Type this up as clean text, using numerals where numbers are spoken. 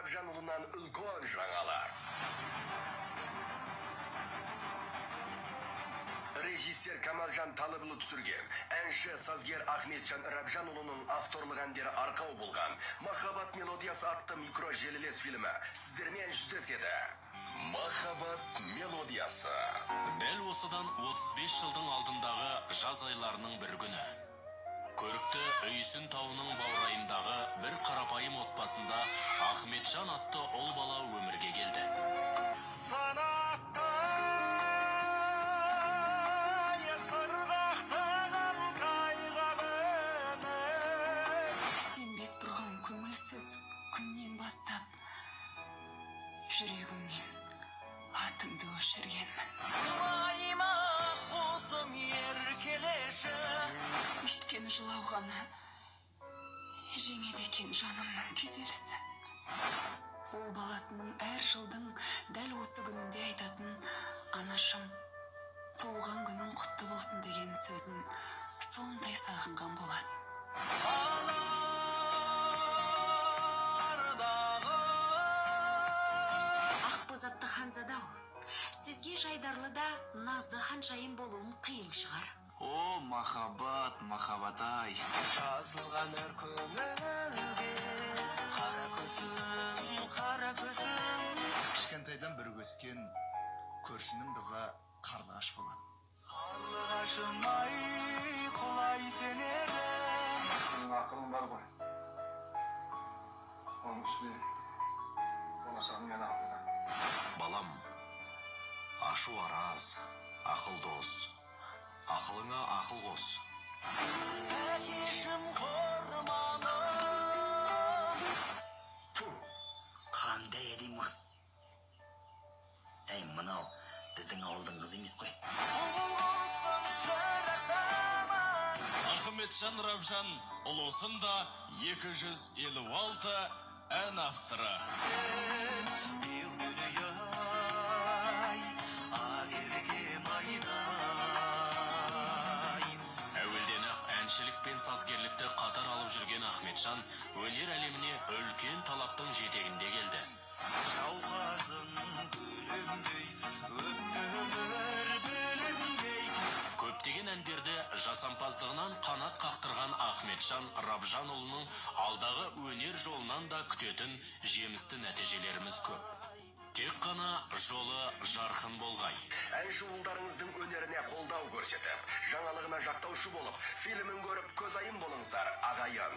Рабжанұлынан үлкен жаңалар. Режиссер Камалжан Талыбұлы түсірген, әнші сазгер Ахметжан Рабжанұлының авторлық әндері арқау болған «Махаббат мелодиясы» атты микрожелілес фильмі сіздермен жүздеседі. «Махаббат мелодиясы». Дәл осыдан 35 жылдың алдындағы жаз айларының бір күні. Көрікті Үйсін тауының баурайындағы бір қарапайым отбасында Ахметжан атты ұл бала өмірге келді. Сенбет бұрған көңілсіз күннен бастап жүрегімнен атыңды өшіргенмін. Өйткені жылауғаны жеңеді екен жанымның күйзелісі. Ол баласының әр жылдың дәл осы күнінде айтатын «Анашым, туылған күнің құтты болсын» деген сөзін сондай сағынған болады. Ақбозатты ханзадау, сізге жайдарлыда назды ханшайым болуым қиын шығар. О, махаббат, махаббат-ай. Жазылған әр көңілге, қара көзің. Кішкентайдан бір өскен көршінің қызы қарлығаш болады. Қарлығашым-ай, құлай сенерім. Senin ақылың бар ғой. Оның үстіне болашағың мені алдыра. Балам, ашу араз, ақыл дос, ақылыңа ақыл қос. Әкешім қорманым. Қандай әдемі қыз. Әй, мынау біздің ауылдың қызы емес қой. Ахметжан Рабжан ұлысында 256 ән авторы. Әуелден-ақ әншілік пен сазгерлікті қатар алып жүрген Ахметжан өнер әлеміне үлкен талаптың жетегінде келді. Көптеген әндерді жасампаздығынан қанат қақтырған Ахметжан Рабжанұлының алдағы өнер жолынан да күтетін жемісті нәтижелеріміз көп. Тек қана жолы жарқын болғай. Әнші ұлдарыңыздың өнеріне қолдау көрсетіп, жаңалығына жақтаушы болып, фильмін көріп көзайым болыңыздар, ағайын.